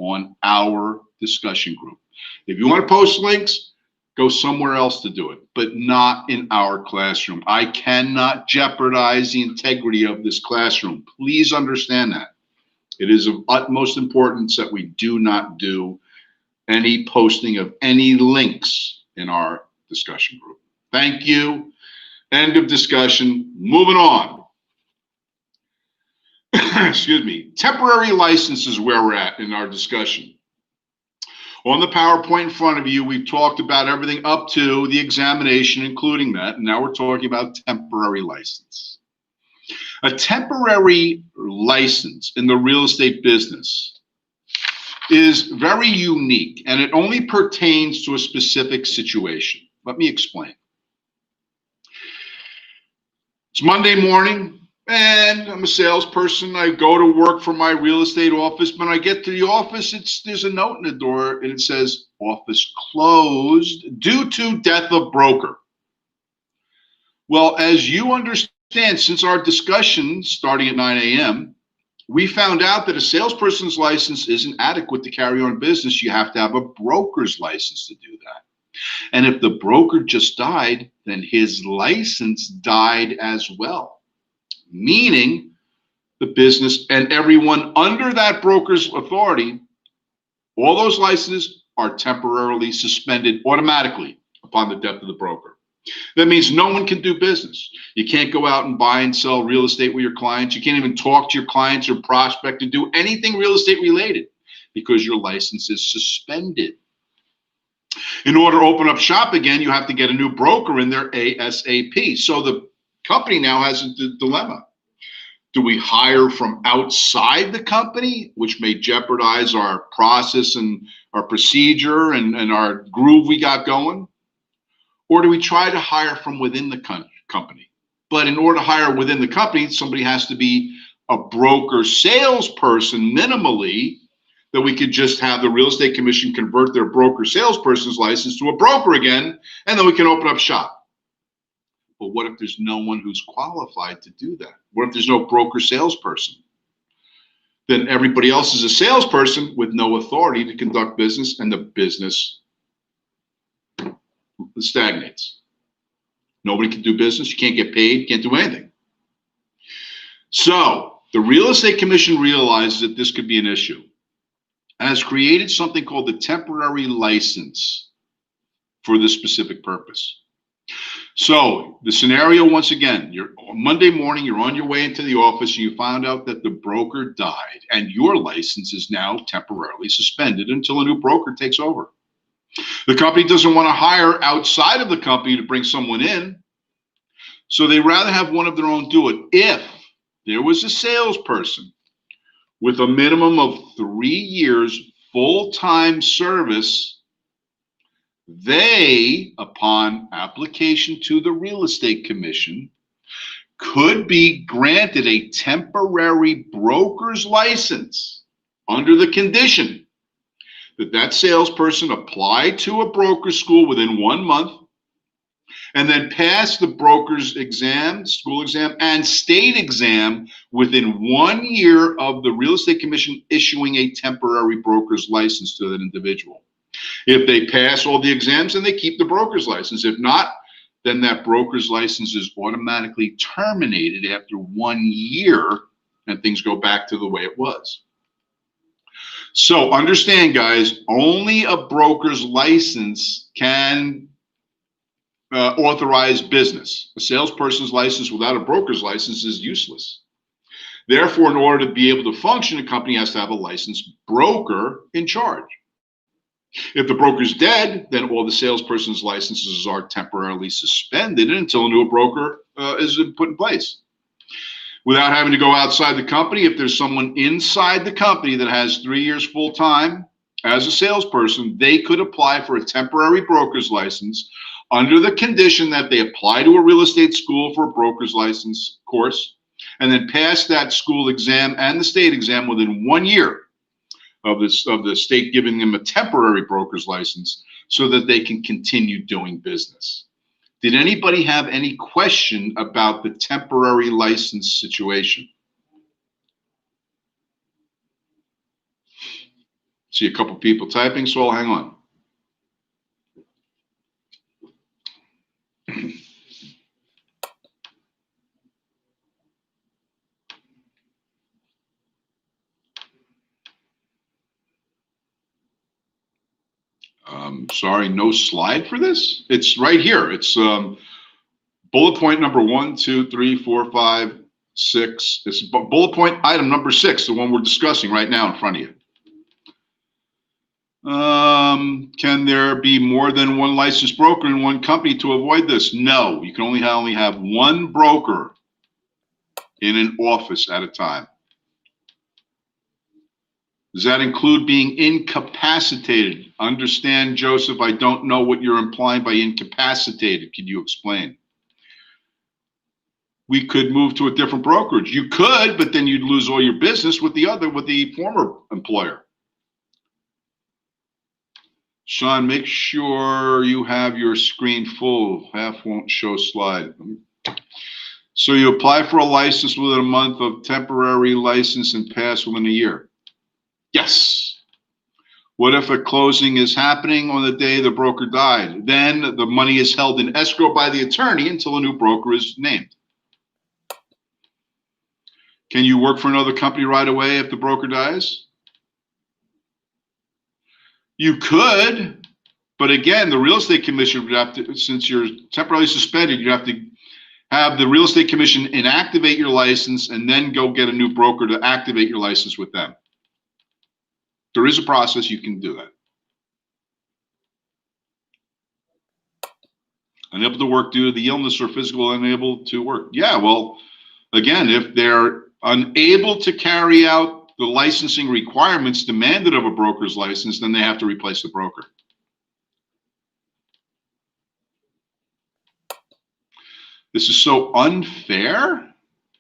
on our discussion group. If you want to post links, go somewhere else to do it, but not in our classroom. I cannot jeopardize the integrity of this classroom. Please understand that. It is of utmost importance that we do not do any posting of any links in our discussion group. Thank you. End of discussion. Moving on. Excuse me. Temporary license is where we're at in our discussion. On the PowerPoint in front of you, we've talked about everything up to the examination, including that. And now we're talking about temporary license. A temporary license in the real estate business is very unique, and it only pertains to a specific situation. Let me explain. It's Monday morning, and I'm a salesperson. I go to work for my real estate office. When I get to the office, there's a note in the door, and it says, "Office closed due to death of broker." Well, as you understand, since our discussion starting at 9 a.m., we found out that a salesperson's license isn't adequate to carry on business. You have to have a broker's license to do that. And if the broker just died, then his license died as well, meaning the business and everyone under that broker's authority, all those licenses are temporarily suspended automatically upon the death of the broker. That means no one can do business. You can't go out and buy and sell real estate with your clients. You can't even talk to your clients or prospect and do anything real estate related because your license is suspended. In order to open up shop again, you have to get a new broker in there ASAP. So the company now has a dilemma. Do we hire from outside the company, which may jeopardize our process and our procedure and our groove we got going? Or do we try to hire from within the company? But in order to hire within the company, somebody has to be a broker salesperson minimally, that we could just have the real estate commission convert their broker salesperson's license to a broker again, and then we can open up shop. But what if there's no one who's qualified to do that? What if there's no broker salesperson? Then everybody else is a salesperson with no authority to conduct business, and the business stagnates. Nobody can do business. You can't get paid. Can't do anything. So the real estate commission realizes that this could be an issue and has created something called the temporary license for this specific purpose. So the scenario, once again, you're Monday morning, you're on your way into the office, and you found out that the broker died, and your license is now temporarily suspended until a new broker takes over. The company doesn't want to hire outside of the company to bring someone in, so they rather have one of their own do it. If there was a salesperson with a minimum of 3 years full-time service, they, upon application to the real estate commission, could be granted a temporary broker's license under the condition that that salesperson applied to a broker school within 1 month and then pass the broker's exam, school exam, and state exam within 1 year of the real estate commission issuing a temporary broker's license to that individual. If they pass all the exams, then they keep the broker's license. If not, then that broker's license is automatically terminated after 1 year and things go back to the way it was. So understand, guys, only a broker's license can authorize business. A salesperson's license without a broker's license is useless. Therefore, in order to be able to function, a company has to have a licensed broker in charge. If the broker's dead, then all the salesperson's licenses are temporarily suspended until a new broker is put in place. Without having to go outside the company, if there's someone inside the company that has 3 years full time as a salesperson, they could apply for a temporary broker's license under the condition that they apply to a real estate school for a broker's license course and then pass that school exam and the state exam within 1 year of the state giving them a temporary broker's license so that they can continue doing business. Did anybody have any question about the temporary license situation? See a couple people typing, so I'll hang on. Sorry, no slide for this? It's right here. It's bullet point number 1, 2, 3, 4, 5, 6. It's bullet point item number 6, the one we're discussing right now in front of you. Can there be more than one licensed broker in one company to avoid this? No, you can only have one broker in an office at a time. Does that include being incapacitated? Understand, Joseph, I don't know what you're implying by incapacitated. Can you explain? We could move to a different brokerage. You could, but then you'd lose all your business with the former employer. Sean, make sure you have your screen full. Half won't show slide. So you apply for a license within a month of temporary license and pass within a year. Yes. What if a closing is happening on the day the broker died? Then the money is held in escrow by the attorney until a new broker is named. Can you work for another company right away if the broker dies? You could, but again, the real estate commission would have to, since you're temporarily suspended, you have to have the real estate commission inactivate your license and then go get a new broker to activate your license with them. There is a process, you can do that. Unable to work due to the illness or physical unable to work. Yeah, well, again, if they're unable to carry out the licensing requirements demanded of a broker's license, then they have to replace the broker. This is so unfair.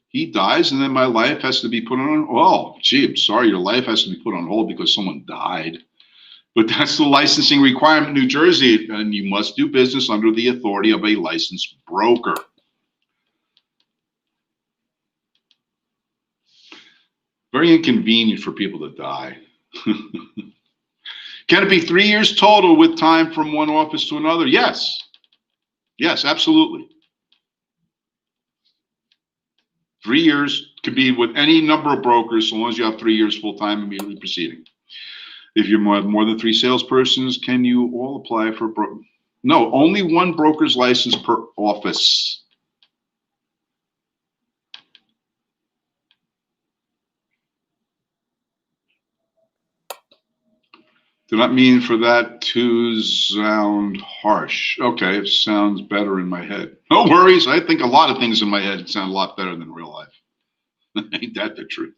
He dies and then my life has to be put on, oh, gee, I'm sorry, your life has to be put on hold because someone died. But that's the licensing requirement in New Jersey, and you must do business under the authority of a licensed broker. Very inconvenient for people to die. Can it be 3 years total with time from one office to another? Yes. Yes, absolutely. 3 years could be with any number of brokers, so long as you have 3 years full-time immediately preceding. If you have more than 3 salespersons, can you all apply for no, only one broker's license per office. Do not mean for that to sound harsh. Okay, it sounds better in my head. No worries. I think a lot of things in my head sound a lot better than real life. Ain't that the truth?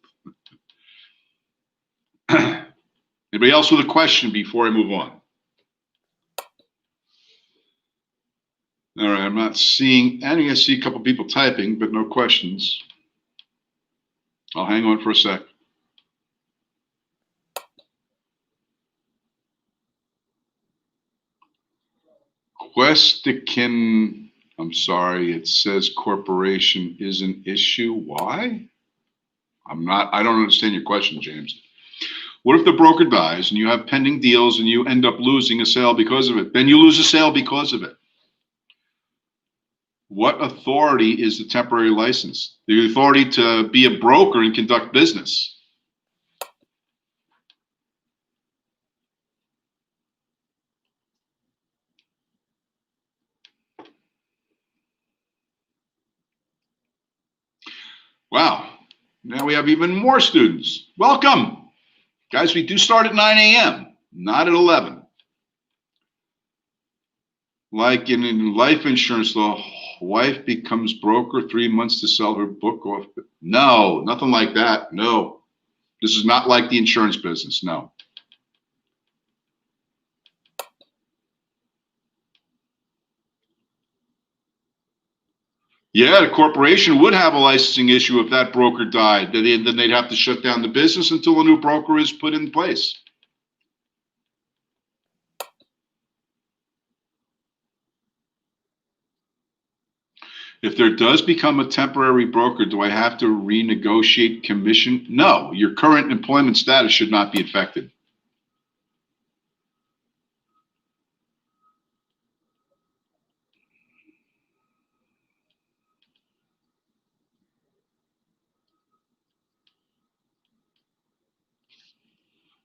Anybody else with a question before I move on? All right, I'm not seeing any. I see a couple people typing, but no questions. I'll hang on for a sec. Questican, I'm sorry, it says corporation is an issue. Why? I don't understand your question, James. What if the broker dies and you have pending deals and you end up losing a sale because of it? Then you lose a sale because of it. What authority is the temporary license? The authority to be a broker and conduct business. Wow, now we have even more students. Welcome. Guys, we do start at 9 a.m., not at 11. Like in life insurance, the wife becomes broker 3 months to sell her book off. No, nothing like that. No, this is not like the insurance business. No. Yeah, the corporation would have a licensing issue if that broker died. Then they'd have to shut down the business until a new broker is put in place. If there does become a temporary broker, do I have to renegotiate commission? No, your current employment status should not be affected.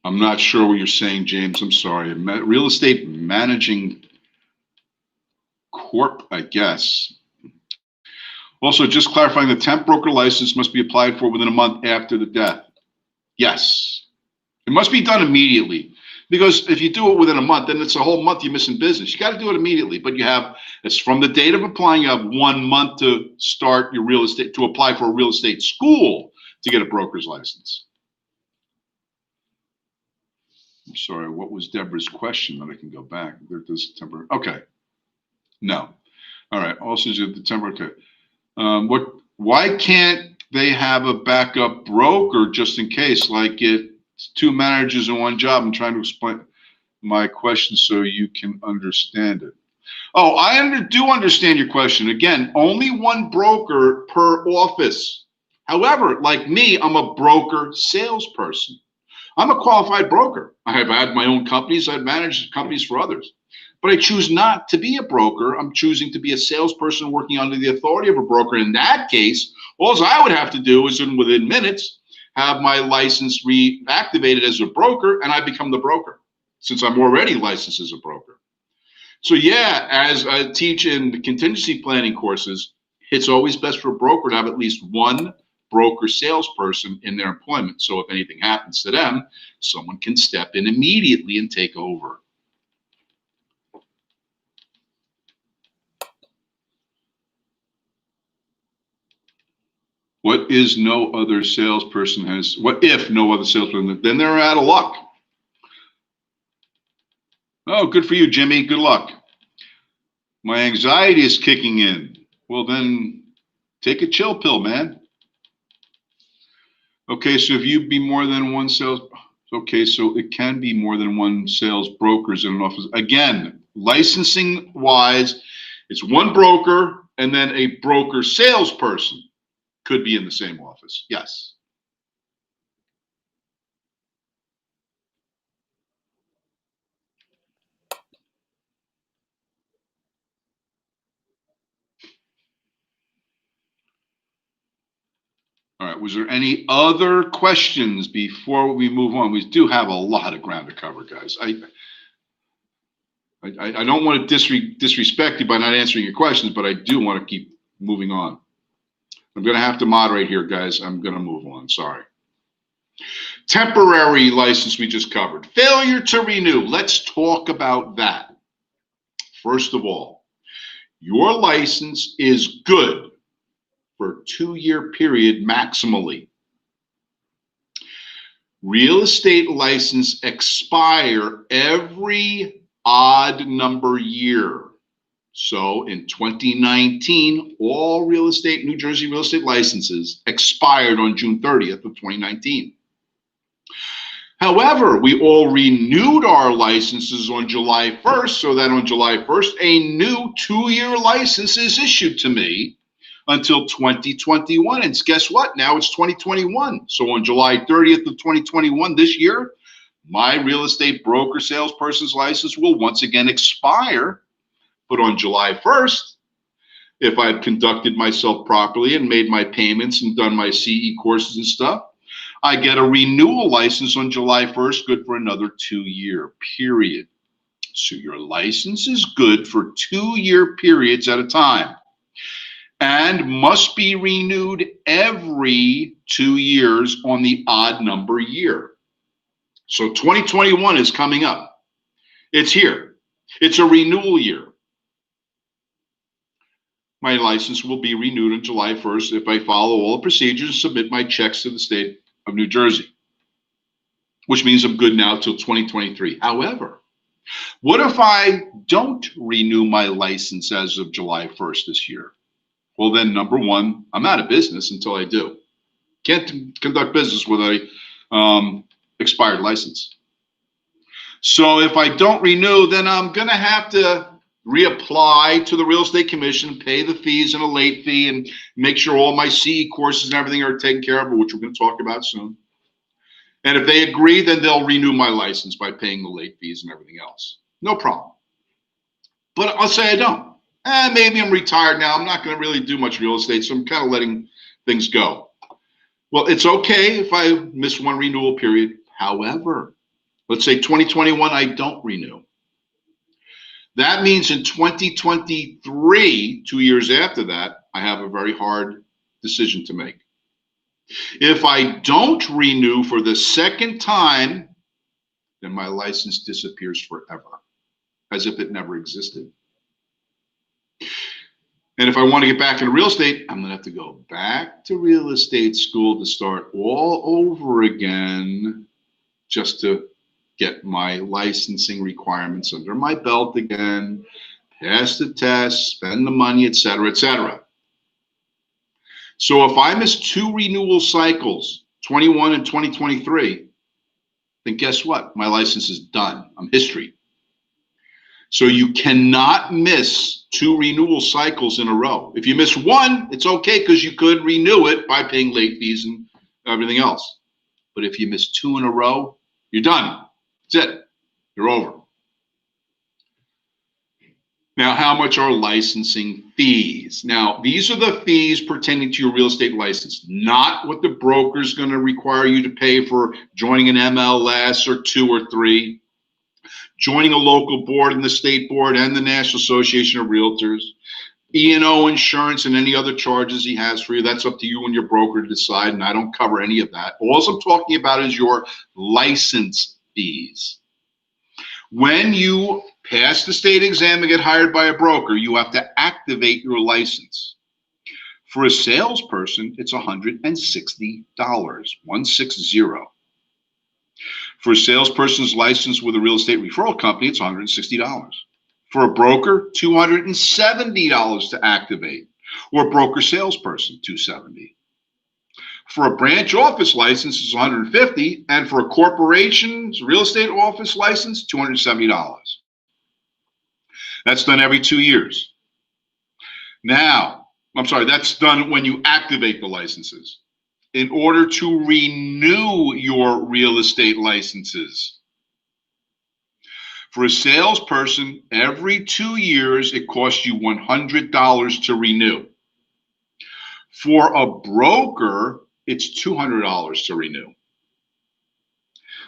I'm not sure what you're saying, James. I'm sorry. Real estate managing corp, I guess. Also, just clarifying, the temp broker license must be applied for within a month after the death. Yes. It must be done immediately, because if you do it within a month, then it's a whole month you're missing business. You got to do it immediately, but it's from the date of applying, you have 1 month to start your real estate, to apply for a real estate school to get a broker's license. I'm sorry, what was Deborah's question? That I can go back. There does temporary. Okay. No. All right. Also, the temporary. Okay. Why can't they have a backup broker just in case? Like it's 2 managers in 1 job. I'm trying to explain my question so you can understand it. Oh, I do understand your question. Again, only 1 broker per office. However, like me, I'm a broker salesperson. I'm a qualified broker. I have had my own companies. I've managed companies for others. But I choose not to be a broker. I'm choosing to be a salesperson working under the authority of a broker. In that case, all I would have to do is within minutes have my license reactivated as a broker, and I become the broker since I'm already licensed as a broker. So yeah, as I teach in the contingency planning courses, it's always best for a broker to have at least 1 broker salesperson in their employment. So if anything happens to them, someone can step in immediately and take over. What is no other salesperson has, what if no other salesperson, then they're out of luck. Oh, good for you, Jimmy. Good luck. My anxiety is kicking in. Well, then take a chill pill, man. Okay, so if you be more than 1 sales, okay, so it can be more than 1 sales brokers in an office. Again, licensing wise, it's 1 broker and then a broker salesperson could be in the same office. Yes. All right, was there any other questions before we move on? We do have a lot of ground to cover, guys. I don't want to disrespect you by not answering your questions, but I do want to keep moving on. I'm going to have to moderate here, guys. I'm going to move on. Sorry. Temporary license we just covered. Failure to renew. Let's talk about that. First of all, your license is good for a 2-year period maximally. Real estate license expire every odd number year. So in 2019, all New Jersey real estate licenses expired on June 30th of 2019. However, we all renewed our licenses on July 1st, so that on July 1st, a new 2-year license is issued to me until 2021. And guess what? Now it's 2021. So on July 30th of 2021, this year, my real estate broker salesperson's license will once again expire. But on July 1st, if I've conducted myself properly and made my payments and done my CE courses and stuff, I get a renewal license on July 1st, good for another 2-year period. So your license is good for 2-year periods at a time and must be renewed every 2 years on the odd number year. So 2021 is coming up. It's here. It's a renewal year. My license will be renewed on July 1st if I follow all the procedures and submit my checks to the state of New Jersey, which means I'm good now till 2023. However, what if I don't renew my license as of July 1st this year? Well, then number 1, I'm out of business until I do. Can't conduct business with a expired license. So if I don't renew, then I'm going to have to reapply to the real estate commission, pay the fees and a late fee, and make sure all my CE courses and everything are taken care of, which we're going to talk about soon. And if they agree, then they'll renew my license by paying the late fees and everything else. No problem. But I'll say I don't. Maybe I'm retired now. I'm not going to really do much real estate, so I'm kind of letting things go. Well, it's okay if I miss 1 renewal period. However, Let's say 2021, I don't renew. That means in 2023, 2 years after that, I have a very hard decision to make. If I don't renew for the second time, then my license disappears forever, as if it never existed. And if I want to get back into real estate, I'm going to have to go back to real estate school to start all over again just to get my licensing requirements under my belt again, pass the test, spend the money, et cetera, et cetera. So if I miss 2 renewal cycles, 21 and 2023, then guess what? My license is done. I'm history. So you cannot miss 2 renewal cycles in a row. If you miss one, it's okay because you could renew it by paying late fees and everything else. But if you miss 2 in a row, you're done. That's it. You're over. Now, how much are licensing fees? Now, these are the fees pertaining to your real estate license, not what the broker is going to require you to pay for joining an MLS or 2 or 3. Joining a local board and the state board and the National Association of Realtors, E&O insurance and any other charges he has for you. That's up to you and your broker to decide, and I don't cover any of that. All I'm talking about is your license fees. When you pass the state exam and get hired by a broker, you have to activate your license. For a salesperson, it's $160, 160. For a salesperson's license with a real estate referral company, it's $160. For a broker, $270 to activate, or a broker salesperson, $270. For a branch office license, it's $150, and for a corporation's real estate office license, $270. That's done every 2 years. Now, that's done when you activate the licenses. In order to renew your real estate licenses. For a salesperson, every 2 years, it costs you $100 to renew. For a broker, it's $200 to renew.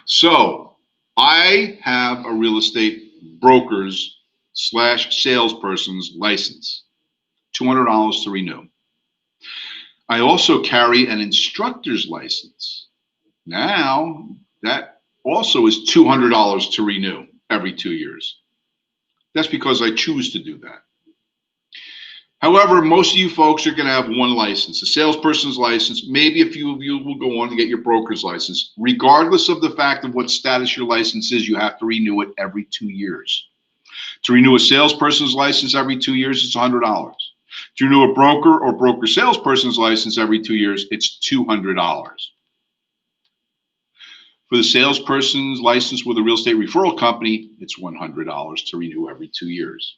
So I have a real estate broker's / salesperson's license, $200 to renew. I also carry an instructor's license. Now, that also is $200 to renew every 2 years. That's because I choose to do that. However, most of you folks are going to have one license, a salesperson's license. Maybe a few of you will go on to get your broker's license. Regardless of the fact of what status your license is, you have to renew it every 2 years. To renew a salesperson's license every 2 years, it's $100. To renew a broker or broker salesperson's license every 2 years, it's $200. For the salesperson's license with a real estate referral company, it's $100 to renew every 2 years.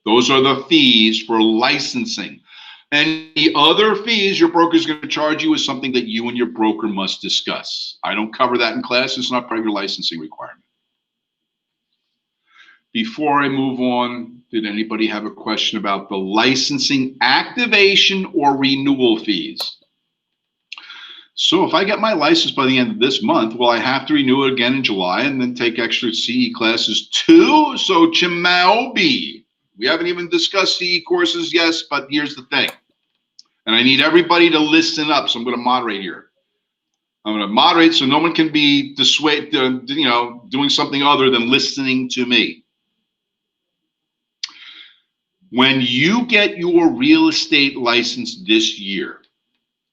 Those are the fees for licensing. Any other fees your broker is going to charge you is something that you and your broker must discuss. I don't cover that in class. It's not part of your licensing requirement. Before I move on, did anybody have a question about the licensing activation or renewal fees? So if I get my license by the end of this month, will I have to renew it again in July and then take extra CE classes too? So Chimaubi, we haven't even discussed CE courses yet, but here's the thing. And I need everybody to listen up, so I'm going to moderate here. I'm going to moderate so no one can be dissuaded, doing something other than listening to me. When you get your real estate license this year,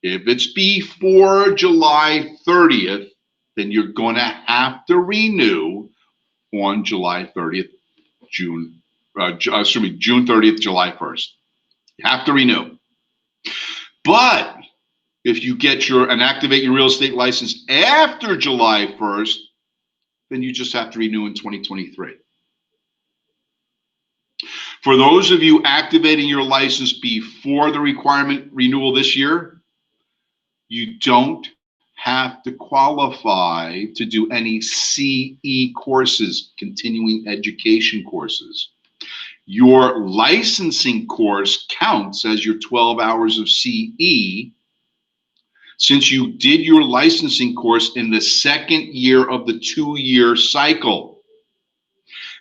if it's before July 30th, then you're going to have to renew on July 30th, June 30th, July 1st. You have to renew. But if you get and activate your real estate license after July 1st, then you just have to renew in 2023. For those of you activating your license before the requirement renewal this year, you don't have to qualify to do any CE courses, continuing education courses. Your licensing course counts as your 12 hours of CE. since you did your licensing course in the second year of the 2-year cycle.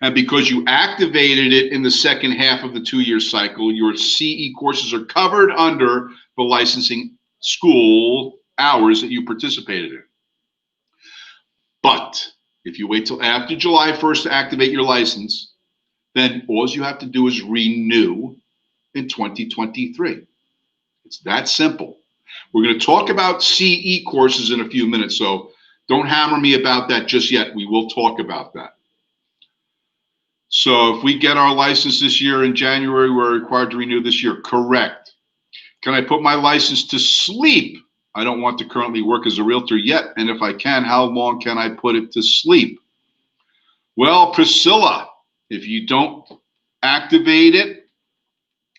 And because you activated it in the second half of the 2-year cycle, your CE courses are covered under the licensing school hours that you participated in. But if you wait till after July 1st to activate your license, then all you have to do is renew in 2023. It's that simple. We're going to talk about CE courses in a few minutes, so don't hammer me about that just yet. We will talk about that. So if we get our license this year in January, we're required to renew this year. Correct. Can I put my license to sleep? I don't want to currently work as a realtor yet. And if I can, how long can I put it to sleep? Well, Priscilla, if you don't activate it,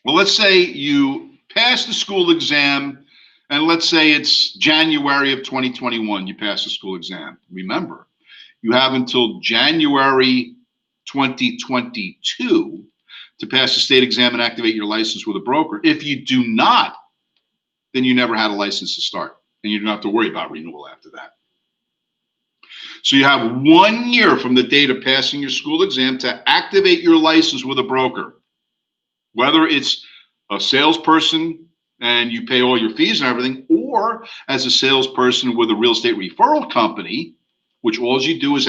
well, let's say you pass the school exam, and let's say it's January of 2021, you pass the school exam. Remember, you have until January 2022 to pass the state exam and activate your license with a broker. If you do not, then you never had a license to start, and you don't have to worry about renewal after that. So you have 1 year from the date of passing your school exam to activate your license with a broker. Whether it's a salesperson and you pay all your fees and everything, or as a salesperson with a real estate referral company, which all you do is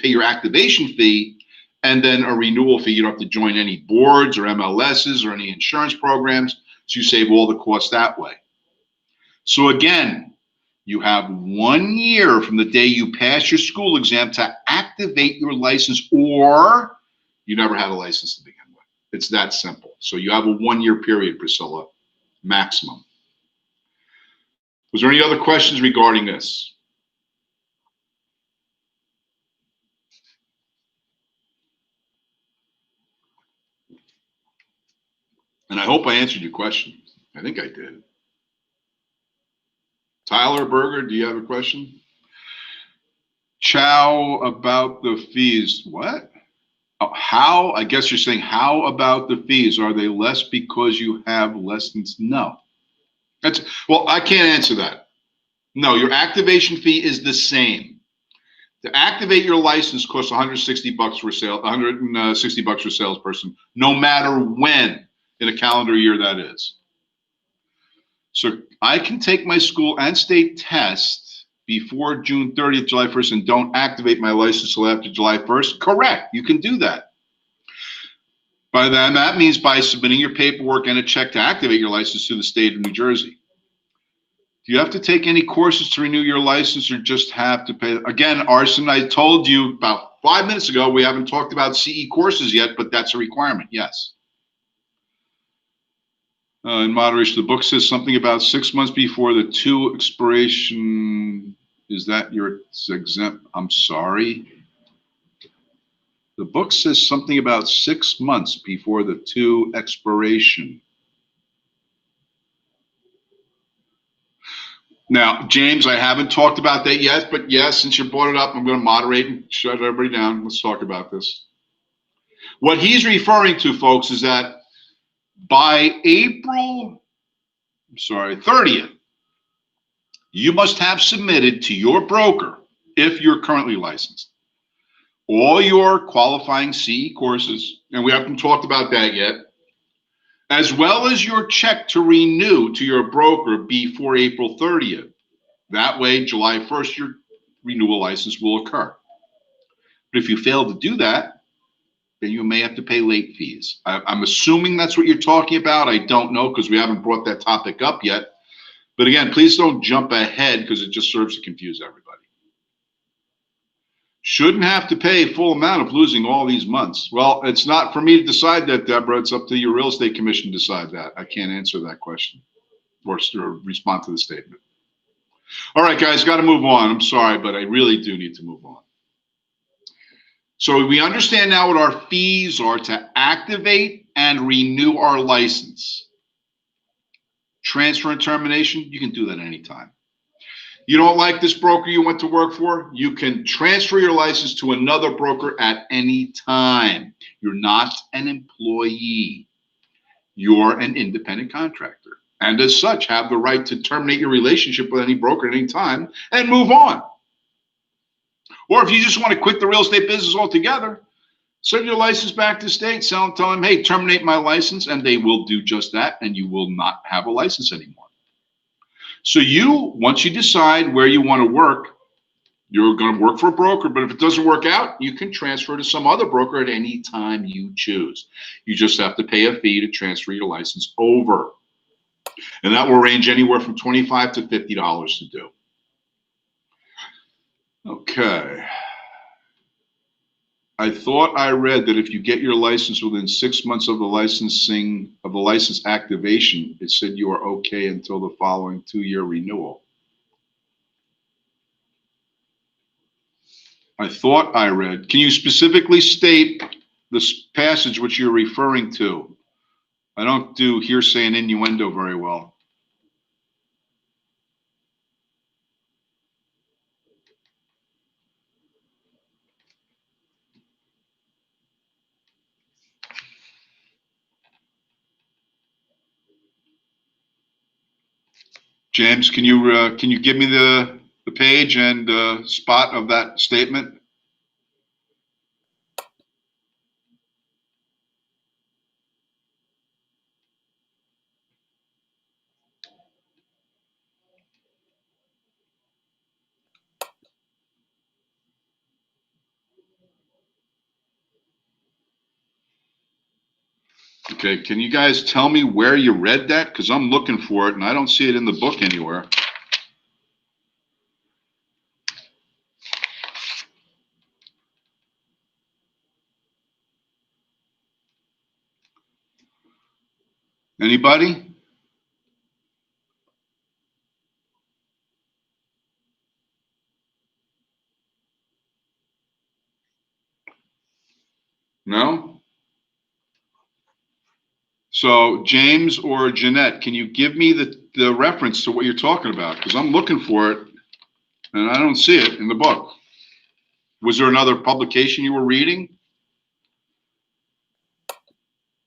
pay your activation fee and then a renewal fee. You don't have to join any boards or MLSs or any insurance programs, so you save all the costs that way. So again, you have 1 year from the day you pass your school exam to activate your license, or you never had a license to begin with. It's that simple. So you have a 1 year period, Priscilla, maximum. Was there any other questions regarding this? And I hope I answered your question. I think I did. Tyler Berger, do you have a question? Chow about the fees. What? Oh, how? I guess you're saying, how about the fees? Are they less because you have lessons? No. Well, I can't answer that. No, your activation fee is the same. To activate your license costs $160 for sale, $160 for salesperson, no matter when in a calendar year that is. So I can take my school and state test before June 30th, July 1st, and don't activate my license until after July 1st? Correct, you can do that. By then, that means by submitting your paperwork and a check to activate your license to the state of New Jersey. Do you have to take any courses to renew your license, or just have to pay? Again, Arson, I told you about 5 minutes ago, we haven't talked about CE courses yet, but that's a requirement, yes. In moderation, the book says something about 6 months before the 2 expiration. Is that your exempt? I'm sorry. The book says something about 6 months before the 2 expiration. Now, James, I haven't talked about that yet, but yes, since you brought it up, I'm going to moderate and shut everybody down. Let's talk about this. What he's referring to, folks, is that by April 30th, you must have submitted to your broker, if you're currently licensed, all your qualifying CE courses, and we haven't talked about that yet, as well as your check to renew to your broker before April 30th. That way, July 1st, your renewal license will occur. But if you fail to do that, then you may have to pay late fees. I'm assuming that's what you're talking about. I don't know, because we haven't brought that topic up yet. But again, please don't jump ahead, because it just serves to confuse everybody. Shouldn't have to pay full amount of losing all these months. Well, it's not for me to decide that, Deborah. It's up to your real estate commission to decide that. I can't answer that question or respond to the statement. All right, guys, got to move on. I'm sorry, but I really do need to move on. So we understand now what our fees are to activate and renew our license. Transfer and termination, you can do that anytime. You don't like this broker you went to work for? You can transfer your license to another broker at any time. You're not an employee. You're an independent contractor. and as such have the right to terminate your relationship with any broker at any time and move on. Or if you just want to quit the real estate business altogether, send your license back to the state, tell them, hey, terminate my license, and they will do just that, and you will not have a license anymore. So once you decide where you want to work, you're going to work for a broker, but if it doesn't work out, you can transfer to some other broker at any time you choose. You just have to pay a fee to transfer your license over. And that will range anywhere from $25 to $50 to do. Okay. I thought I read that if you get your license within 6 months of the license activation, it said you are okay until the following 2-year renewal. I thought I read. Can you specifically state this passage which you're referring to? I don't do hearsay and innuendo very well. James, can you give me the page and spot of that statement? Okay, can you guys tell me where you read that? Because I'm looking for it and I don't see it in the book anywhere. Anybody? No? So James or Jeanette, can you give me the reference to what you're talking about? Because I'm looking for it and I don't see it in the book. Was there another publication you were reading?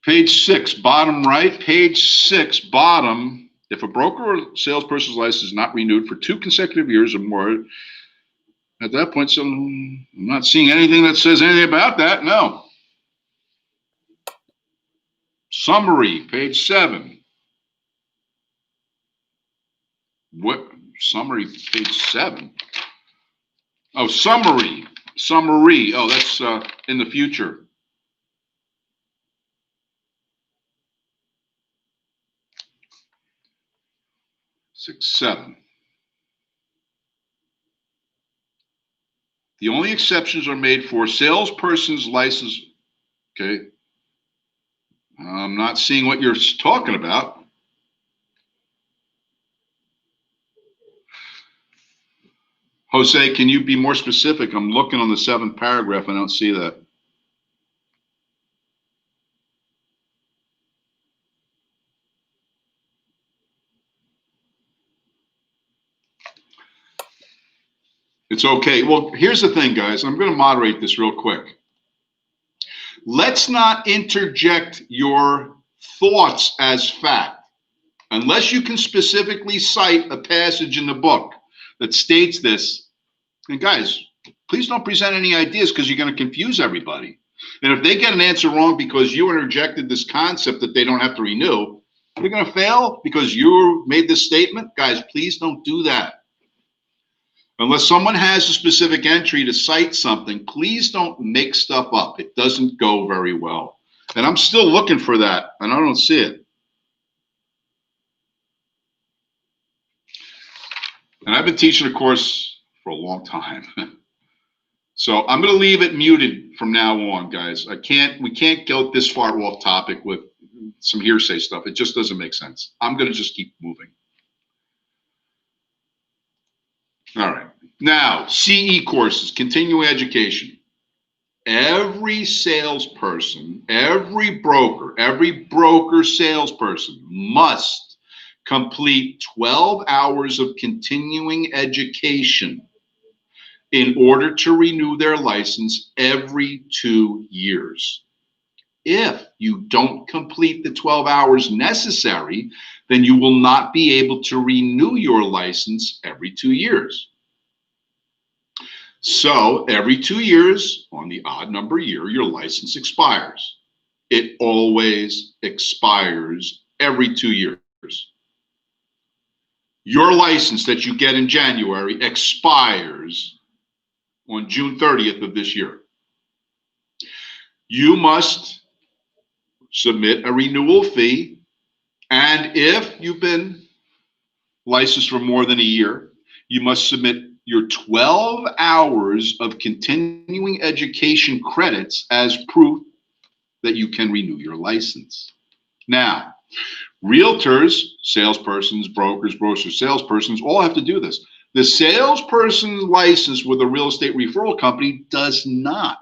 Page 6, bottom right, page 6, bottom. If a broker or salesperson's license is not renewed for 2 consecutive years or more, at that point, so I'm not seeing anything that says anything about that. No. Summary, page 7. What summary, page 7? Oh, summary. Oh, that's in the future. 6, 7. The only exceptions are made for salesperson's license. Okay. I'm not seeing what you're talking about. Jose, can you be more specific? I'm looking on the 7th paragraph. I don't see that. It's okay. Well, here's the thing, guys. I'm going to moderate this real quick. Let's not interject your thoughts as fact unless you can specifically cite a passage in the book that states this. And guys, please don't present any ideas because you're going to confuse everybody. And if they get an answer wrong because you interjected this concept that they don't have to renew, they're going to fail because you made this statement. Guys, please don't do that. Unless someone has a specific entry to cite something, please don't make stuff up. It doesn't go very well. And I'm still looking for that, and I don't see it. And I've been teaching a course for a long time. So I'm going to leave it muted from now on, guys. We can't go this far off topic with some hearsay stuff. It just doesn't make sense. I'm going to just keep moving. All right. Now, CE courses, continuing education. Every salesperson, every broker salesperson must complete 12 hours of continuing education in order to renew their license every 2 years. If you don't complete the 12 hours necessary, then you will not be able to renew your license every 2 years. So every 2 years, on the odd number year, your license expires. It always expires every 2 years. Your license that you get in January expires on June 30th of this year. You must submit a renewal fee, and if you've been licensed for more than a year, you must submit your 12 hours of continuing education credits as proof that you can renew your license. Now, realtors, salespersons, brokers, salespersons all have to do this. The salesperson's license with a real estate referral company does not.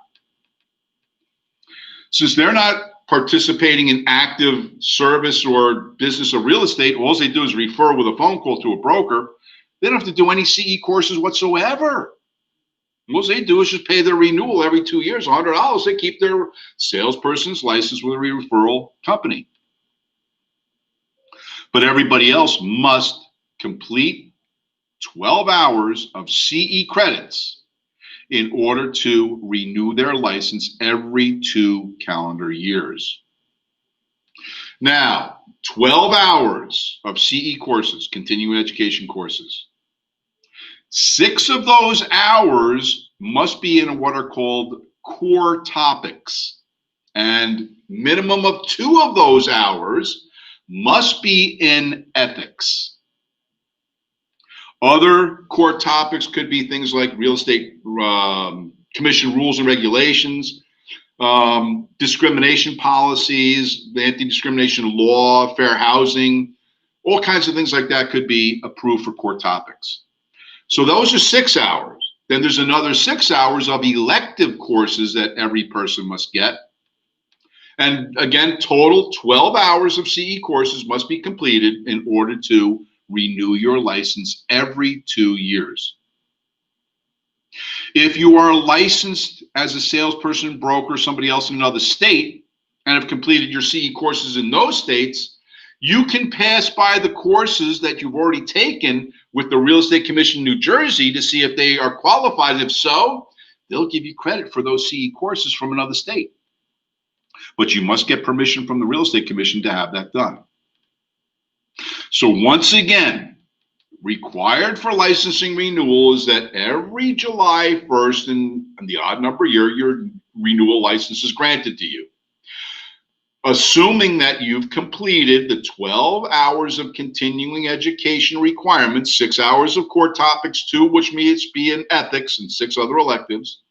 Since they're not participating in active service or business of real estate, all they do is refer with a phone call to a broker. They don't have to do any CE courses whatsoever. What they do is just pay their renewal every 2 years, $100. They keep their salesperson's license with a referral company. But everybody else must complete 12 hours of CE credits in order to renew their license every 2 calendar years. Now, 12 hours of CE courses, continuing education courses. 6 of those hours must be in what are called core topics, and minimum of 2 of those hours must be in ethics. Other core topics could be things like real estate commission rules and regulations, discrimination policies, the anti-discrimination law, fair housing, all kinds of things like that could be approved for core topics. So those are 6 hours. Then there's another 6 hours of elective courses that every person must get. And again, total 12 hours of CE courses must be completed in order to renew your license every 2 years. If you are licensed as a salesperson, broker, somebody else in another state, and have completed your CE courses in those states, you can pass by the courses that you've already taken with the Real Estate Commission in New Jersey to see if they are qualified. And if so, they'll give you credit for those CE courses from another state. But you must get permission from the Real Estate Commission to have that done. So once again, required for licensing renewal is that every July 1st in the odd number year, your renewal license is granted to you. Assuming that you've completed the 12 hours of continuing education requirements, 6 hours of core topics, 2 which must be in ethics, and 6 other electives,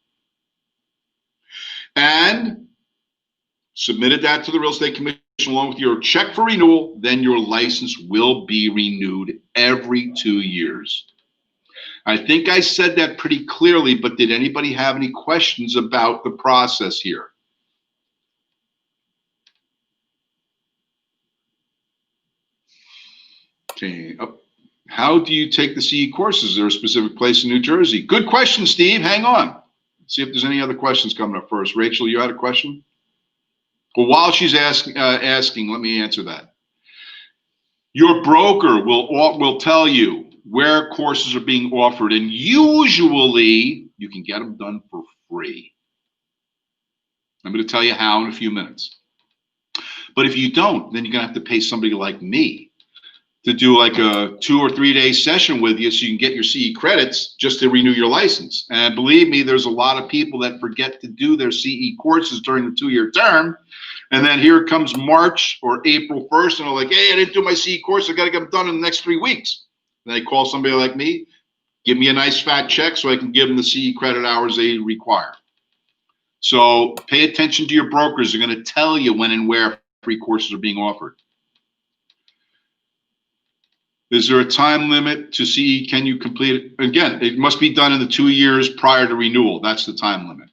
and submitted that to the Real Estate Commission along with your check for renewal, then your license will be renewed every 2 years. I think I said that pretty clearly, but did anybody have any questions about the process here? Okay. How do you take the CE courses? Is there a specific place in New Jersey? Good question, Steve. Hang on. See if there's any other questions coming up first. Rachel, you had a question? Well, while she's asking, let me answer that. Your broker will tell you where courses are being offered, and usually you can get them done for free. I'm going to tell you how in a few minutes. But if you don't, then you're going to have to pay somebody like me to do like a 2 or 3 day session with you so you can get your CE credits just to renew your license. And believe me, there's a lot of people that forget to do their CE courses during the 2-year term. And then here comes March or April 1st, and they're like, hey, I didn't do my CE course. I got to get them done in the next 3 weeks. And they call somebody like me, give me a nice fat check so I can give them the CE credit hours they require. So pay attention to your brokers. They're going to tell you when and where free courses are being offered. Is there a time limit to CE? Can you complete it? Again, it must be done in the 2 years prior to renewal. That's the time limit.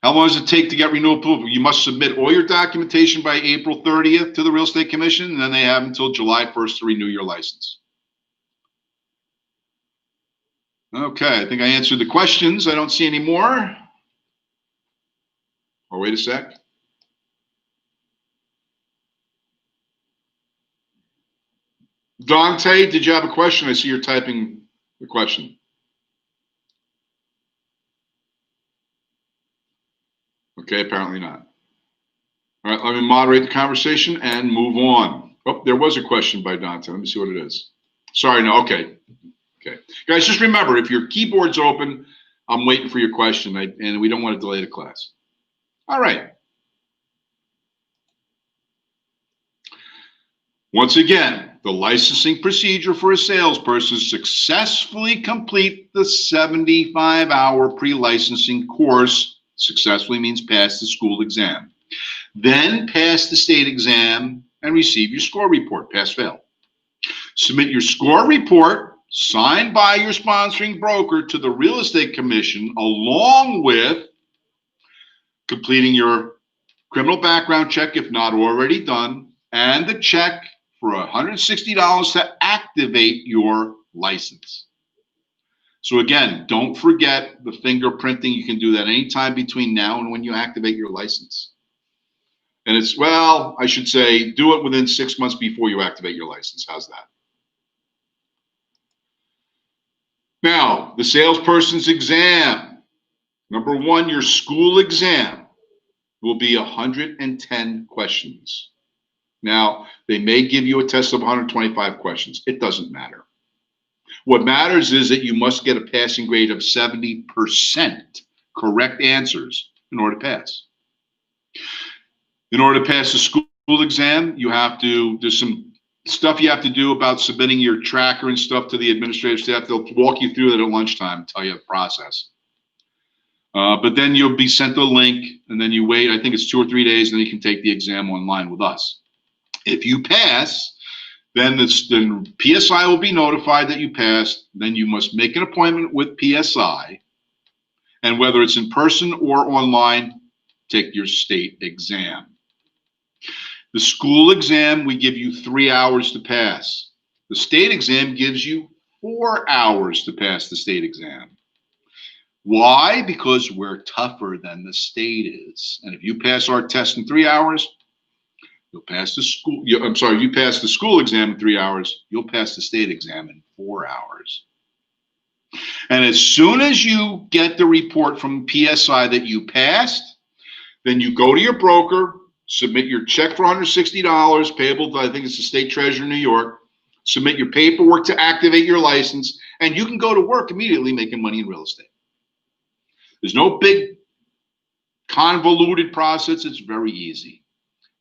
How long does it take to get renewal approval? You must submit all your documentation by April 30th to the Real Estate Commission, and then they have until July 1st to renew your license. Okay, I think I answered the questions. I don't see any more. Oh, wait a sec. Dante, did you have a question? I see you're typing the question. Okay, apparently not. All right, let me moderate the conversation and move on. Oh, there was a question by Dante. Let me see what it is. Sorry, no, okay. Okay. Guys, just remember, if your keyboard's open, I'm waiting for your question, and we don't want to delay the class. All right. Once again, the licensing procedure for a salesperson is successfully complete the 75-hour pre-licensing course. Successfully means pass the school exam. Then pass the state exam and receive your score report, pass-fail. Submit your score report, signed by your sponsoring broker, to the Real Estate Commission, along with completing your criminal background check, if not already done, and the check for $160 to activate your license. So again, don't forget the fingerprinting. You can do that anytime between now and when you activate your license. And it's, well, I should say, do it within 6 months before you activate your license. How's that? Now, the salesperson's exam. Number one, your school exam will be 110 questions. Now, they may give you a test of 125 questions. It doesn't matter. What matters is that you must get a passing grade of 70% correct answers in order to pass. In order to pass the school exam, there's some stuff you have to do about submitting your tracker and stuff to the administrative staff. They'll walk you through that at lunchtime, tell you the process. But then you'll be sent a link, and then you wait. I think it's 2 or 3 days, and then you can take the exam online with us. If you pass, then PSI will be notified that you passed. Then you must make an appointment with PSI, and whether it's in person or online, take your state exam. The school exam, we give you 3 hours to pass. The state exam gives you 4 hours to pass the state exam. Why? Because we're tougher than the state is. And if you pass our test in 3 hours, you'll pass the school. If you pass the school exam in 3 hours, you'll pass the state exam in 4 hours. And as soon as you get the report from PSI that you passed, then you go to your broker, submit your check for $160 payable to, I think it's the State Treasurer of New York, submit your paperwork to activate your license, and you can go to work immediately making money in real estate. There's no big convoluted process. It's very easy.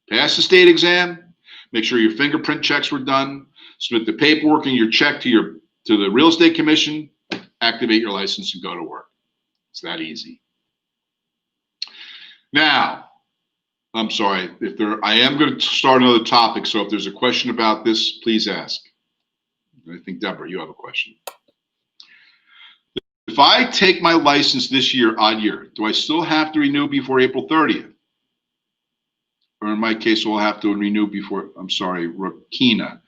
Pass the state exam, make sure your fingerprint checks were done, submit the paperwork and your check to the Real Estate Commission, activate your license and go to work. It's that easy. Now, I'm sorry, I am going to start another topic, so if there's a question about this, please ask. I think, Deborah, you have a question. If I take my license this year, odd year, do I still have to renew before April 30th? Or in my case, we'll have to renew before, I'm sorry, Rakina.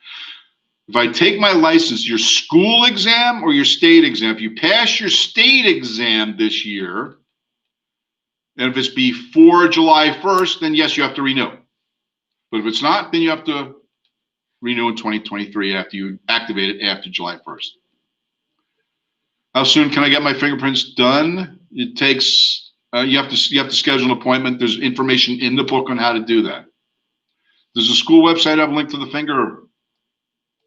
If I take my license, your school exam or your state exam, if you pass your state exam this year, and if it's before July 1st, then yes, you have to renew. But if it's not, then you have to renew in 2023 after you activate it after July 1st. How soon can I get my fingerprints done? It takes, you have to schedule an appointment. There's information in the book on how to do that. Does the school website have a link to the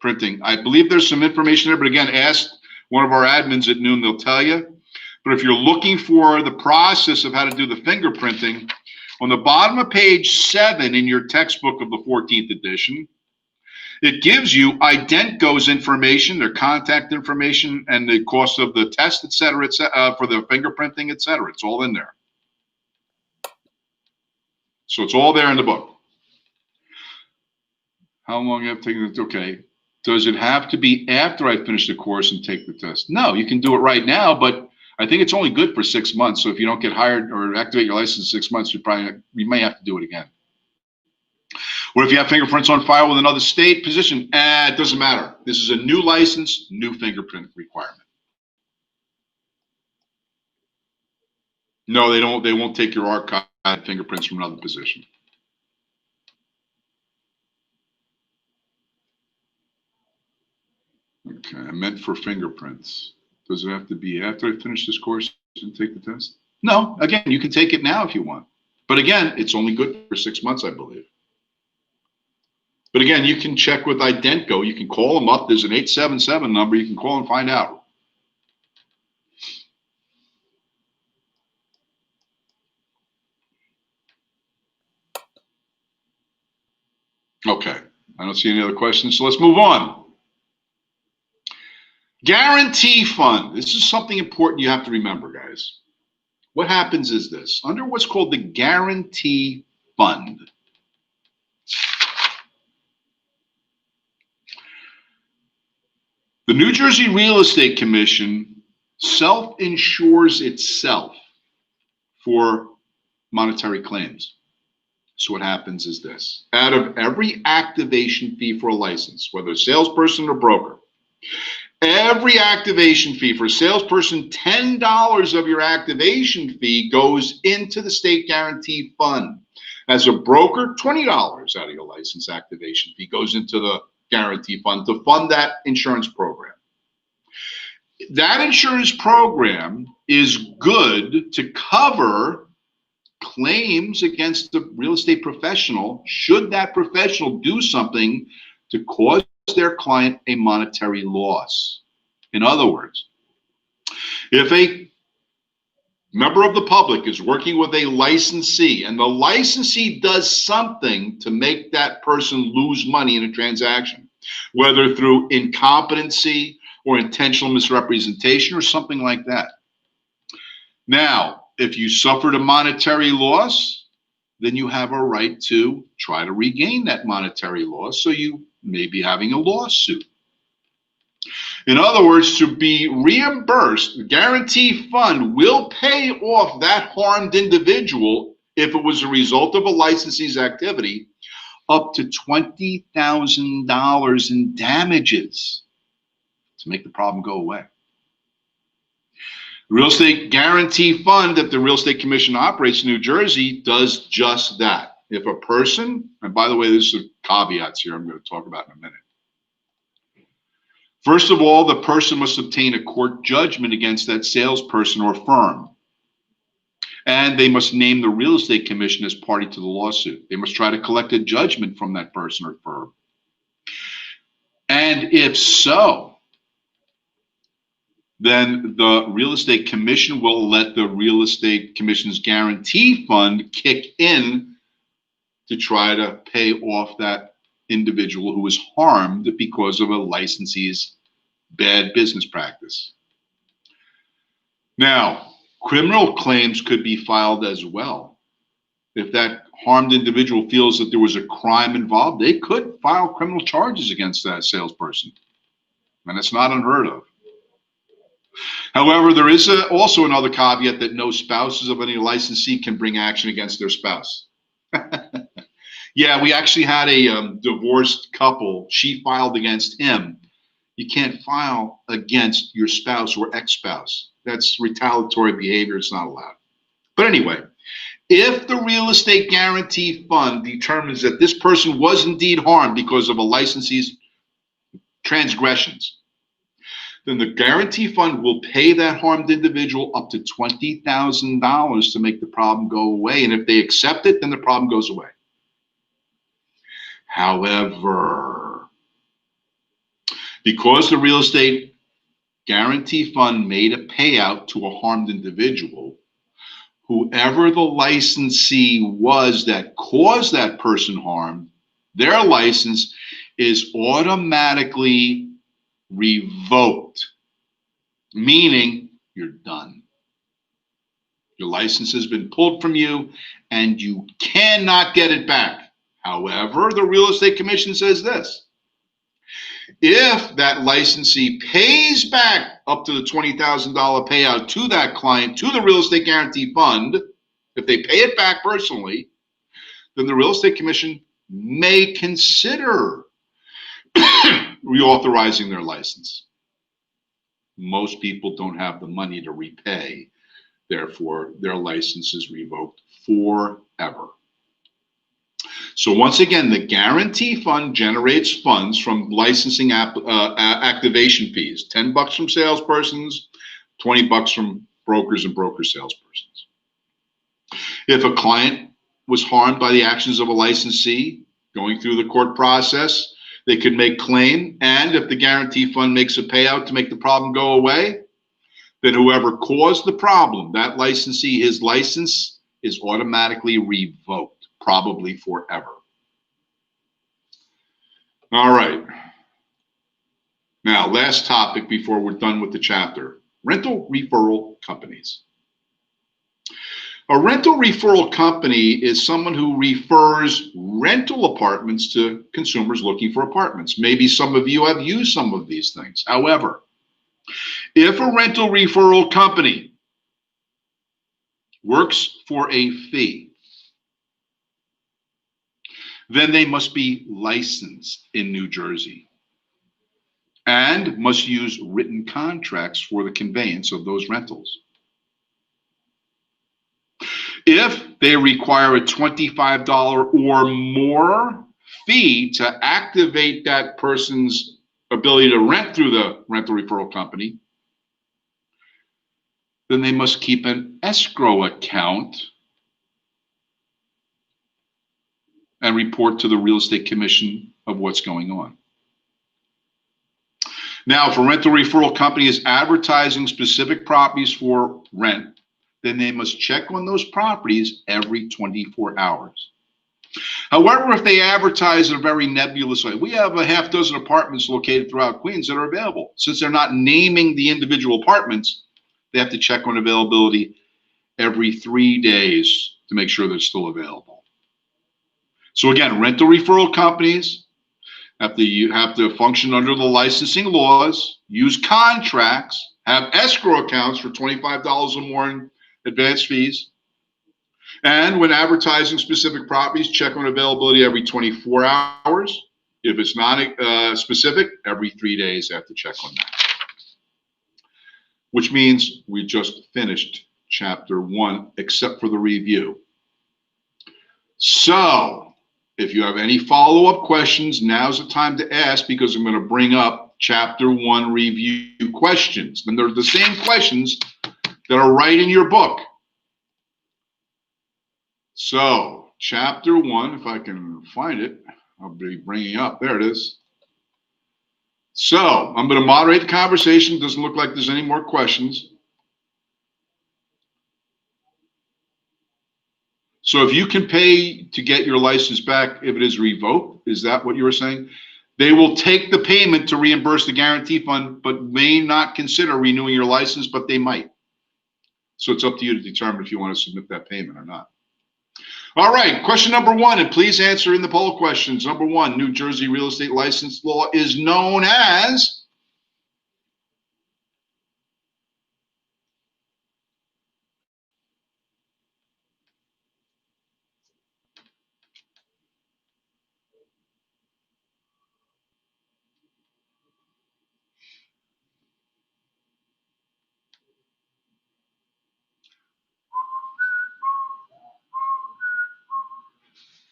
fingerprinting? I believe there's some information there, but again, ask one of our admins at noon, they'll tell you. But if you're looking for the process of how to do the fingerprinting, on the bottom of page 7 in your textbook of the 14th edition, it gives you Identgo's information, their contact information, and the cost of the test, et cetera, for the fingerprinting, et cetera. It's all in there. So it's all there in the book. How long have I taken it? Okay. Does it have to be after I finish the course and take the test? No, you can do it right now, but I think it's only good for 6 months. So if you don't get hired or activate your license in 6 months, you may have to do it again. What if you have fingerprints on file with another state position? It doesn't matter. This is a new license, new fingerprint requirement. No, they don't. They won't take your archived fingerprints from another position. I meant for fingerprints. Does it have to be after I finish this course and take the test? No, again, you can take it now if you want. But again, it's only good for 6 months, I believe. But again, you can check with Identgo. You can call them up. There's an 877 number. You can call and find out. Okay, I don't see any other questions, so let's move on. Guarantee fund. This is something important you have to remember, guys. What happens is this. Under what's called the guarantee fund, the New Jersey Real Estate Commission self-insures itself for monetary claims. So what happens is this. Out of every activation fee for a license, whether a salesperson or broker, every activation fee for a salesperson, $10 of your activation fee goes into the state guarantee fund. As a broker, $20 out of your license activation fee goes into the guarantee fund to fund that insurance program. That insurance program is good to cover claims against the real estate professional should that professional do something to cause their client a monetary loss. In other words, if a member of the public is working with a licensee and the licensee does something to make that person lose money in a transaction, whether through incompetency or intentional misrepresentation or something like that. Now, if you suffered a monetary loss, then you have a right to try to regain that monetary loss, so you may be having a lawsuit. In other words, to be reimbursed, the guarantee fund will pay off that harmed individual if it was a result of a licensee's activity up to $20,000 in damages to make the problem go away. The Real Estate Guarantee Fund that the Real Estate Commission operates in New Jersey does just that. If a person, and by the way, there's some caveats here I'm going to talk about in a minute. First of all, the person must obtain a court judgment against that salesperson or firm. And they must name the Real Estate Commission as party to the lawsuit. They must try to collect a judgment from that person or firm. And if so, then the Real Estate Commission will let the Real Estate Commission's guarantee fund kick in to try to pay off that individual who was harmed because of a licensee's bad business practice. Now, criminal claims could be filed as well. If that harmed individual feels that there was a crime involved, they could file criminal charges against that salesperson. And it's not unheard of. However, there is also another caveat that no spouses of any licensee can bring action against their spouse. Yeah, we actually had a divorced couple. She filed against him. You can't file against your spouse or ex-spouse. That's retaliatory behavior. It's not allowed. But anyway, if the Real Estate Guarantee Fund determines that this person was indeed harmed because of a licensee's transgressions, then the guarantee fund will pay that harmed individual up to $20,000 to make the problem go away. And if they accept it, then the problem goes away. However, because the Real Estate Guarantee Fund made a payout to a harmed individual, whoever the licensee was that caused that person harm, their license is automatically revoked, meaning you're done. Your license has been pulled from you and you cannot get it back. However, the Real Estate Commission says this: if that licensee pays back up to the $20,000 payout to that client, to the Real Estate Guarantee Fund, if they pay it back personally, then the Real Estate Commission may consider reauthorizing their license. Most people don't have the money to repay. Therefore, their license is revoked forever. So once again, the guarantee fund generates funds from licensing activation fees, $10 from salespersons, $20 from brokers and broker salespersons. If a client was harmed by the actions of a licensee going through the court process, they could make claim, and if the guarantee fund makes a payout to make the problem go away, then whoever caused the problem, that licensee, his license is automatically revoked, probably forever. All right. Now, last topic before we're done with the chapter, rental referral companies. A rental referral company is someone who refers rental apartments to consumers looking for apartments. Maybe some of you have used some of these things. However, if a rental referral company works for a fee, then they must be licensed in New Jersey and must use written contracts for the conveyance of those rentals. If they require a $25 or more fee to activate that person's ability to rent through the rental referral company, then they must keep an escrow account and report to the real estate commission of what's going on. Now, if a rental referral company is advertising specific properties for rent, then they must check on those properties every 24 hours. However, if they advertise in a very nebulous way, we have a half dozen apartments located throughout Queens that are available. Since they're not naming the individual apartments, they have to check on availability every 3 days to make sure they're still available. So again, rental referral companies have to function under the licensing laws, use contracts, have escrow accounts for $25 or more in advance fees, and when advertising specific properties, check on availability every 24 hours. If it's not specific, every 3 days they have to check on that. Which means we just finished chapter 1, except for the review. So, if you have any follow-up questions, now's the time to ask, because I'm going to bring up chapter 1 review questions. And they're the same questions that are right in your book. So, chapter 1, if I can find it, I'll be bringing up. There it is. So, I'm going to moderate the conversation. Doesn't look like there's any more questions. So, if you can pay to get your license back if it is revoked, is that what you were saying? They will take the payment to reimburse the guarantee fund, but may not consider renewing your license, but they might. So, it's up to you to determine if you want to submit that payment or not. All right, question number 1, and please answer in the poll questions. Number 1, New Jersey real estate license law is known as?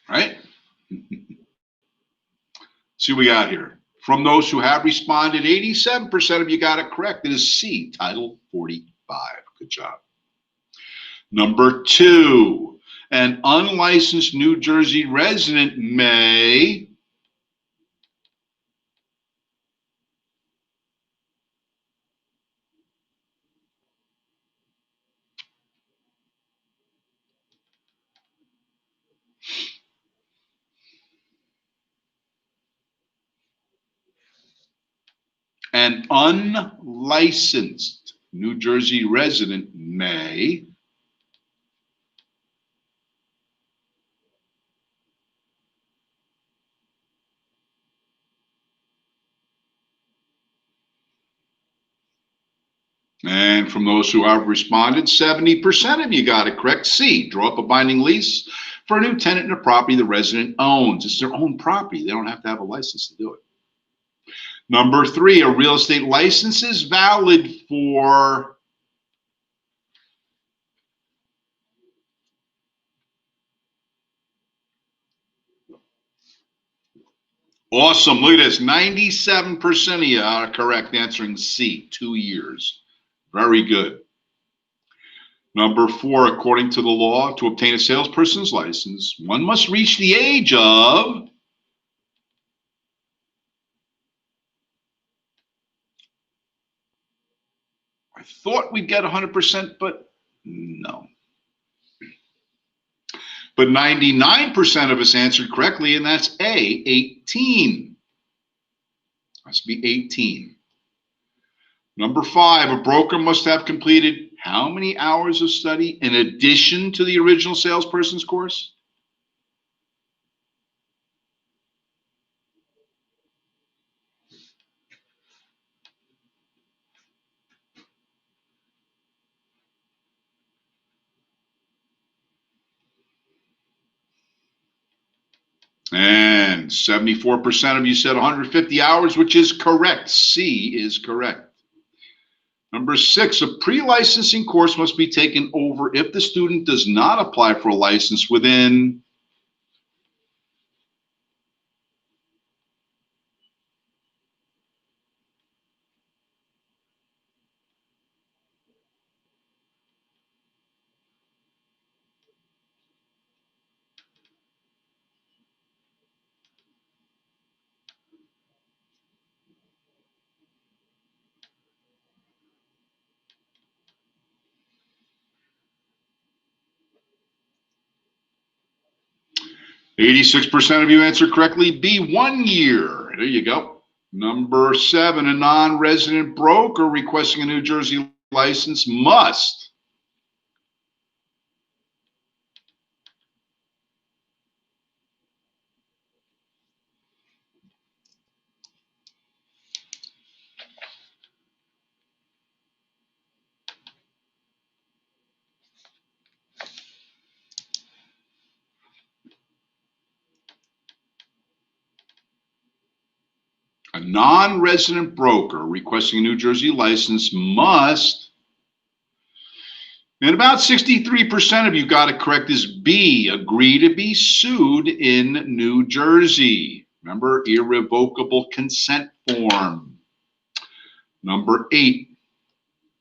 Right? See what we got here. From those who have responded, 87% of you got it correct. It is C, Title 45. Good job. Number 2, an unlicensed New Jersey resident may an unlicensed New Jersey resident may and from those who have responded, 70% of you got it correct. C, draw up a binding lease for a new tenant in a property the resident owns. It's their own property. They don't have to have a license to do it. Number 3, a real estate license is valid for Awesome. Look at this. 97% of you are correct answering C, 2 years. Very good. Number 4, according to the law, to obtain a salesperson's license, one must reach the age of I thought we'd get 100%, but no. But 99% of us answered correctly, and that's A, 18. Must be 18. Number 5, a broker must have completed how many hours of study in addition to the original salesperson's course? And 74% of you said 150 hours, which is correct. C is correct. Number 6, a pre-licensing course must be taken over if the student does not apply for a license within 86% of you answered correctly. B, 1 year. There you go. Number 7, a non-resident broker requesting a New Jersey license must a non-resident broker requesting a New Jersey license must, and about 63% of you got it correct, is B, agree to be sued in New Jersey. Remember, irrevocable consent form. Number 8,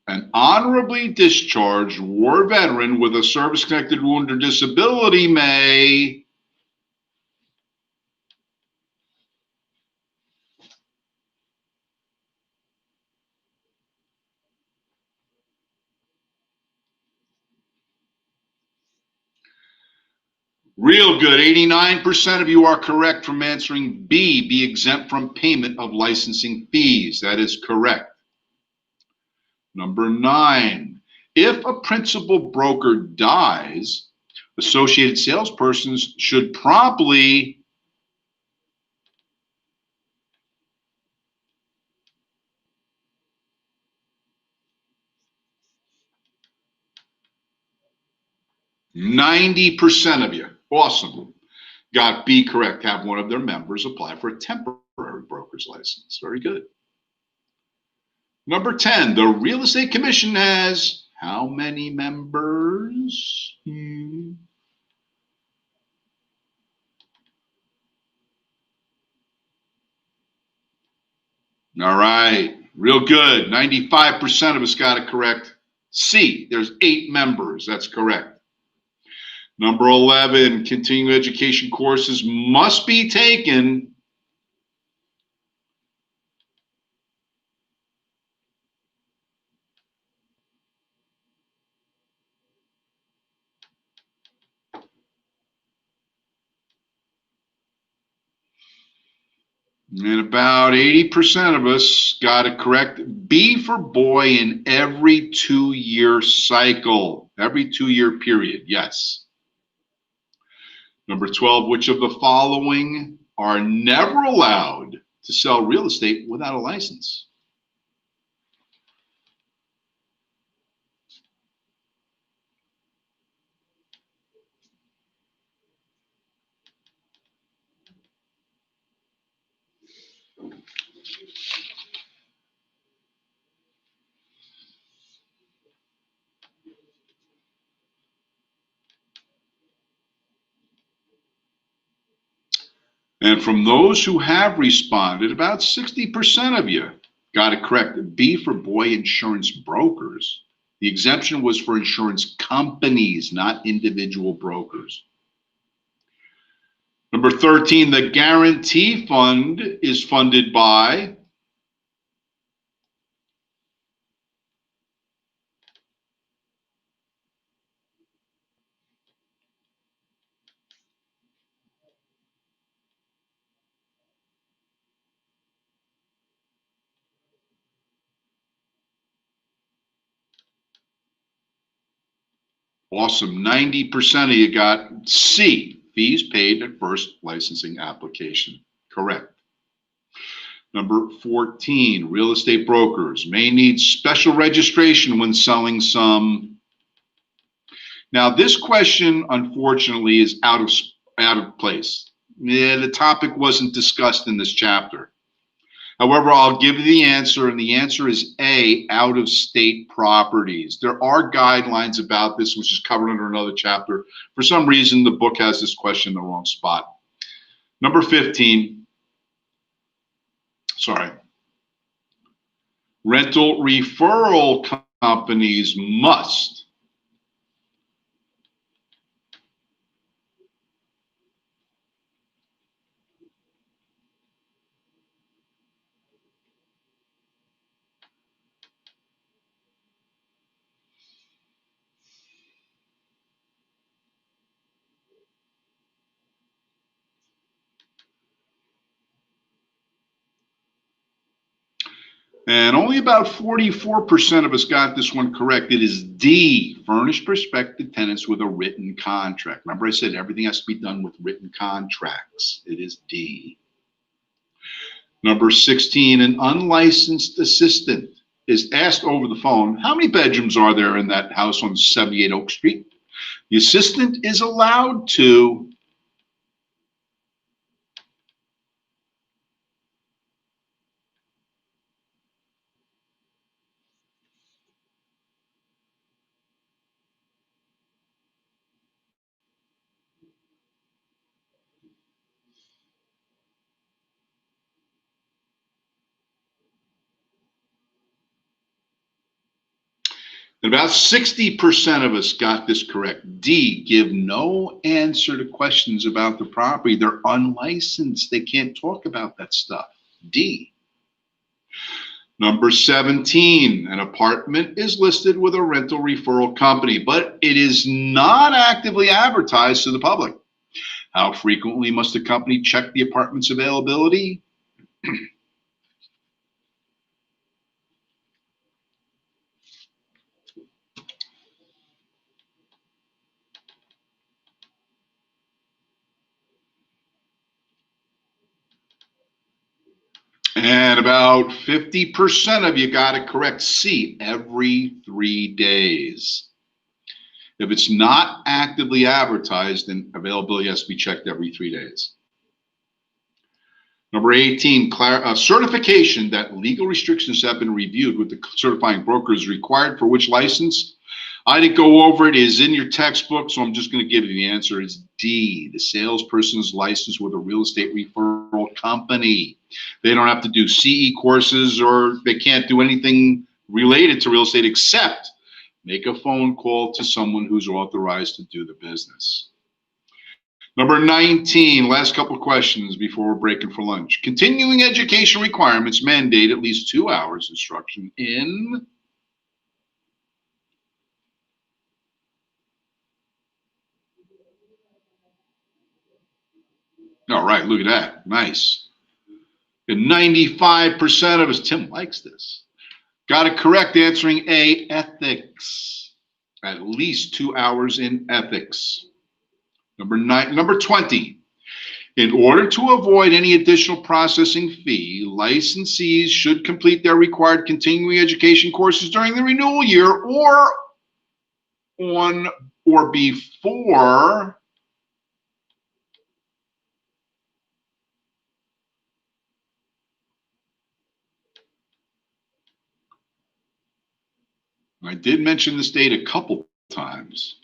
an honorably discharged war veteran with a service-connected wound or disability may real good. 89% of you are correct from answering B, be exempt from payment of licensing fees. That is correct. Number 9, if a principal broker dies, associated salespersons should promptly 90% of you, awesome, got B correct, have one of their members apply for a temporary broker's license. Very good. Number 10, the Real Estate Commission has how many members? All right, real good. 95% of us got it correct. C, there's 8 members. That's correct. Number 11, continuing education courses must be taken and about 80% of us got it correct. B for boy in every 2-year cycle, every 2-year period, yes. Number 12, which of the following are never allowed to sell real estate without a license? And from those who have responded, about 60% of you got it correct. B for boy, insurance brokers. The exemption was for insurance companies, not individual brokers. Number 13, the guarantee fund is funded by awesome. 90% of you got C, fees paid at first licensing application. Correct. Number 14, real estate brokers may need special registration when selling some. Now, this question, unfortunately, is out of place. Yeah, the topic wasn't discussed in this chapter. However, I'll give you the answer, and the answer is A, out-of-state properties. There are guidelines about this, which is covered under another chapter. For some reason, the book has this question in the wrong spot. Number 15, sorry. Rental referral companies must and only about 44% of us got this one correct. It is D, furnish prospective tenants with a written contract. Remember I said everything has to be done with written contracts. It is D. Number 16, an unlicensed assistant is asked over the phone, how many bedrooms are there in that house on 78 Oak Street? The assistant is allowed to And about 60% of us got this correct. D, give no answer to questions about the property. They're unlicensed. They can't talk about that stuff. D. Number 17, an apartment is listed with a rental referral company, but it is not actively advertised to the public. How frequently must the company check the apartment's availability? And about 50% of you got it correct. C, every 3 days. If it's not actively advertised, then availability has to be checked every 3 days. Number 18, certification that legal restrictions have been reviewed with the certifying broker is required for which license? I didn't go over it. It is in your textbook, so I'm just going to give you the answer. It's D, the salesperson's license with a real estate referral company. They don't have to do CE courses, or they can't do anything related to real estate except make a phone call to someone who's authorized to do the business. Number 19, last couple of questions before we're breaking for lunch. Continuing education requirements mandate at least 2 hours instruction in. All right, look at that. Nice. And 95% of us, Tim likes this, got it correct, answering A, ethics. At least 2 hours in ethics. Number 20. In order to avoid any additional processing fee, licensees should complete their required continuing education courses during the renewal year or on or before I did mention this date a couple times.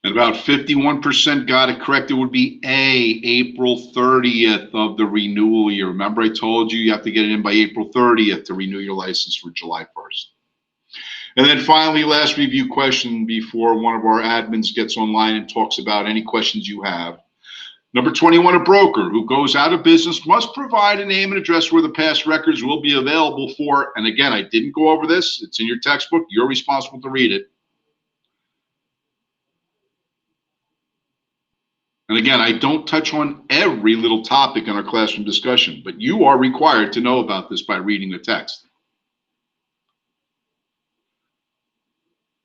And About 51% got it correct. It would be A, April 30th of the renewal year. Remember I told you have to get it in by April 30th to renew your license for July 1st. And then finally, last review question before one of our admins gets online and talks about any questions you have. Number 21, a broker who goes out of business must provide a name and address where the past records will be available for, and again, I didn't go over this. It's in your textbook. You're responsible to read it. And again, I don't touch on every little topic in our classroom discussion, but you are required to know about this by reading the text.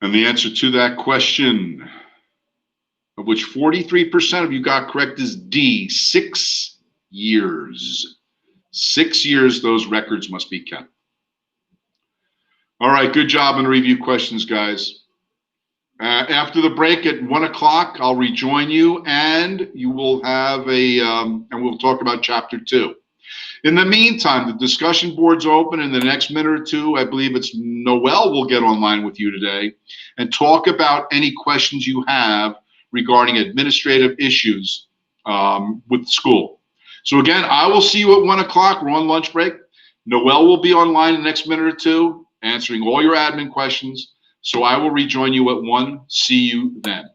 And the answer to that question, of which 43% of you got correct, is D, 6 years. 6 years those records must be kept. All right, good job on the review questions, guys. After the break at 1 o'clock, I'll rejoin you, and you will have and we'll talk about chapter 2. In the meantime, the discussion board's open. In the next minute or two, I believe it's Noel will get online with you today and talk about any questions you have regarding administrative issues with the school. So again, I will see you at 1 o'clock. We're on lunch break. Noel will be online in the next minute or two, answering all your admin questions. So I will rejoin you at 1. See you then.